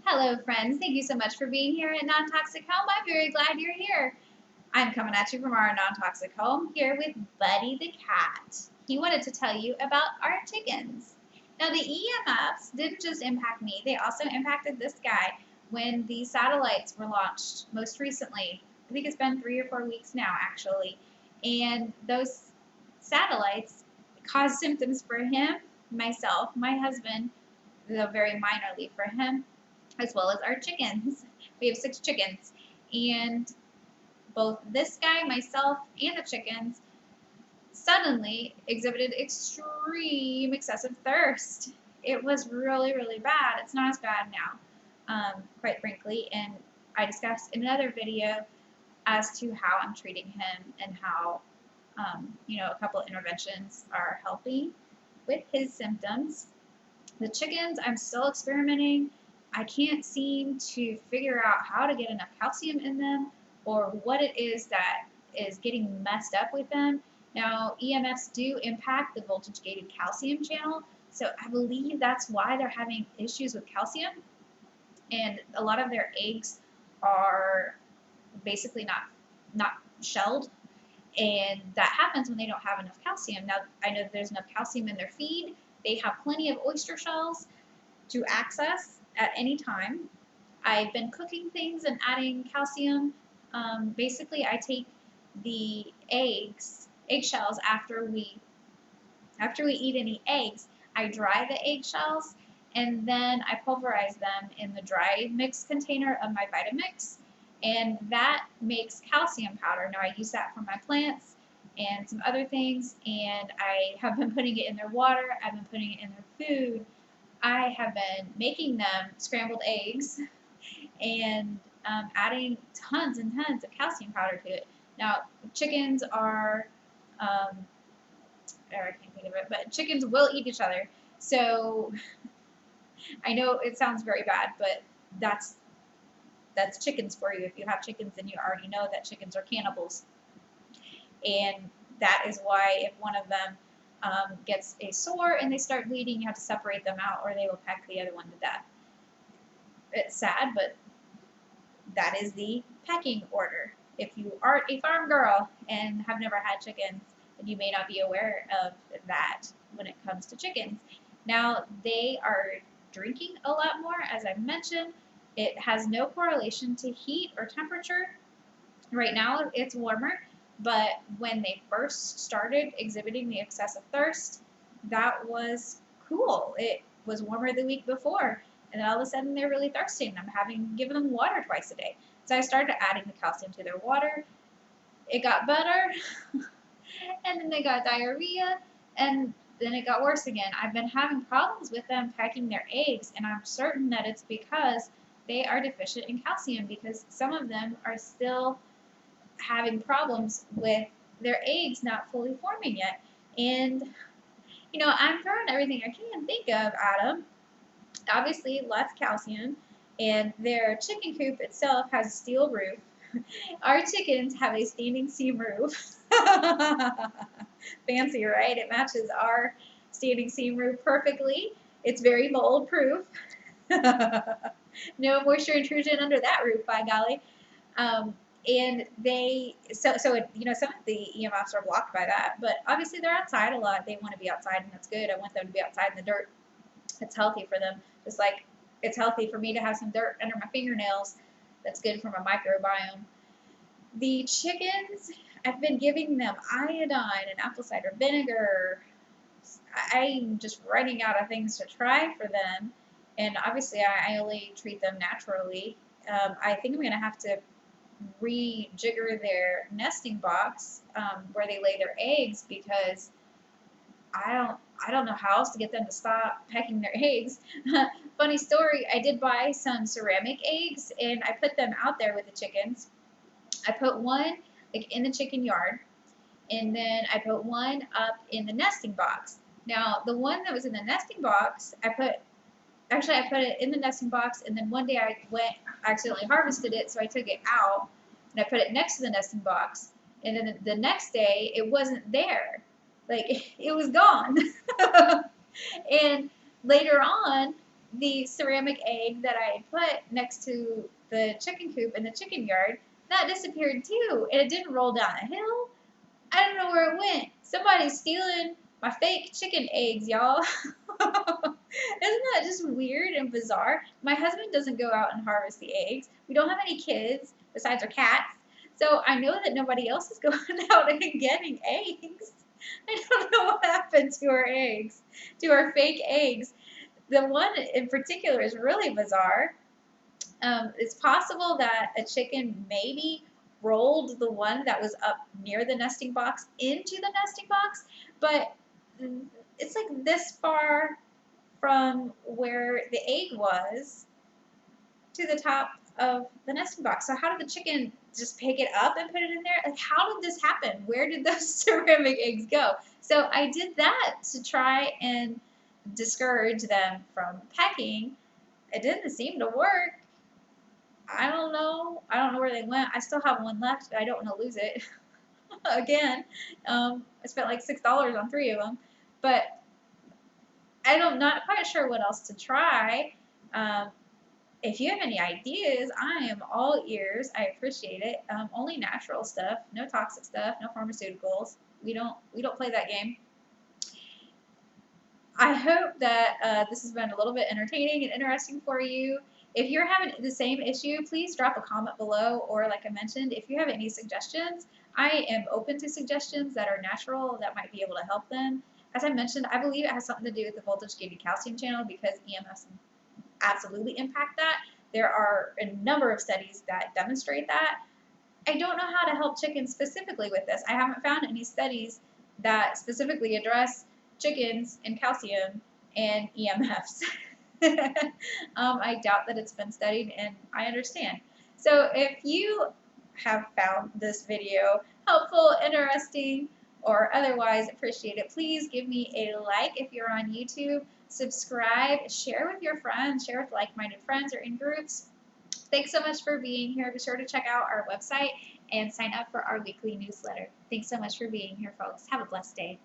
Hello, friends. Thank you so much for being here at Non-Toxic Home. I'm very glad you're here. I'm coming at you from our non-toxic home here with Buddy the cat. He wanted to tell you about our chickens. Now, the EMFs didn't just impact me, they also impacted this guy when the satellites were launched most recently. I think it's been 3 or 4 weeks now, actually. And those satellites caused symptoms for him, myself, my husband, though very minorly for him, as well as our chickens. We have 6 chickens. And both this guy, myself, and the chickens suddenly exhibited extreme excessive thirst. It was really, really bad. It's not as bad now, quite frankly. And I discussed in another video as to how I'm treating him and how, a couple of interventions are helping with his symptoms. The chickens, I'm still experimenting. I can't seem to figure out how to get enough calcium in them or what it is that is getting messed up with them. Now, EMFs do impact the voltage-gated calcium channel, so I believe that's why they're having issues with calcium. And a lot of their eggs are basically not shelled, and that happens when they don't have enough calcium. Now, I know there's enough calcium in their feed. They have plenty of oyster shells to access at any time. I've been cooking things and adding calcium. Basically, I take the eggshells after we eat any eggs. I dry the eggshells and then I pulverize them in the dry mix container of my Vitamix, and that makes calcium powder. Now I use that for my plants and some other things, and I have been putting it in their water. I've been putting it in their food. I have been making them scrambled eggs and adding tons and tons of calcium powder to it. Now, chickens are, or I can't think of it, but chickens will eat each other. So I know it sounds very bad, but that's chickens for you. If you have chickens, then you already know that chickens are cannibals. And that is why if one of them gets a sore and they start bleeding, you have to separate them out or they will peck the other one to death. It's sad, but that is the pecking order. If you aren't a farm girl and have never had chickens, then you may not be aware of that when it comes to chickens. Now, they are drinking a lot more, as I mentioned. It has no correlation to heat or temperature. Right now, it's warmer, but when they first started exhibiting the excessive thirst, that was cool. It was warmer the week before, and then all of a sudden they're really thirsty, and I'm having given them water twice a day. So I started adding the calcium to their water. It got better, and then they got diarrhea, and then it got worse again. I've been having problems with them packing their eggs, and I'm certain that it's because they are deficient in calcium, because some of them are still having problems with their eggs not fully forming yet. And, I'm throwing everything I can think of at them. Obviously, lots of calcium, and their chicken coop itself has a steel roof. Our chickens have a standing seam roof. Fancy, right? It matches our standing seam roof perfectly. It's very mold proof. No moisture intrusion under that roof, by golly. And some of the EMFs are blocked by that, but obviously they're outside a lot. They want to be outside, and that's good. I want them to be outside in the dirt. It's healthy for them, just like it's healthy for me to have some dirt under my fingernails. That's good for my microbiome. The chickens, I've been giving them iodine and apple cider vinegar. I'm just running out of things to try for them, and obviously I only treat them naturally. I think I'm going to have to rejigger their nesting box where they lay their eggs, because I don't know how else to get them to stop pecking their eggs. Funny story, I did buy some ceramic eggs and I put them out there with the chickens. I put one in the chicken yard, and then I put one up in the nesting box. Now, the one that was in the nesting box, I put it in the nesting box, and then one day I accidentally harvested it, so I took it out and I put it next to the nesting box, and then the next day it wasn't there. Like, it was gone. And later on, the ceramic egg that I had put next to the chicken coop in the chicken yard, that disappeared too. And it didn't roll down a hill. I don't know where it went. Somebody's stealing my fake chicken eggs, y'all. Isn't that just weird and bizarre? My husband doesn't go out and harvest the eggs. We don't have any kids besides our cats. So I know that nobody else is going out and getting eggs. I don't know what happened to our eggs, to our fake eggs. The one in particular is really bizarre. It's possible that a chicken maybe rolled the one that was up near the nesting box into the nesting box, but it's like this far from where the egg was to the top of the nesting box. So how did the chicken just pick it up and put it in there? Like, how did this happen? Where did those ceramic eggs go? So I did that to try and discourage them from pecking. It didn't seem to work. I don't know. I don't know where they went. I still have one left, but I don't want to lose it again. I spent like $6 on 3 of them, but not quite sure what else to try. If you have any ideas, I am all ears. I appreciate it. Only natural stuff, no toxic stuff, no pharmaceuticals. We don't play that game. I hope that this has been a little bit entertaining and interesting for you. If you're having the same issue, please drop a comment below, or like I mentioned, if you have any suggestions, I am open to suggestions that are natural that might be able to help them. As I mentioned, I believe it has something to do with the voltage-gated calcium channel because EMFs absolutely impact that. There are a number of studies that demonstrate that. I don't know how to help chickens specifically with this. I haven't found any studies that specifically address chickens and calcium and EMFs. I doubt that it's been studied, and I understand. So if you have found this video helpful, interesting, or otherwise appreciate it, please give me a like if you're on YouTube, subscribe, share with your friends, share with like-minded friends or in groups. Thanks so much for being here. Be sure to check out our website and sign up for our weekly newsletter. Thanks so much for being here, folks. Have a blessed day.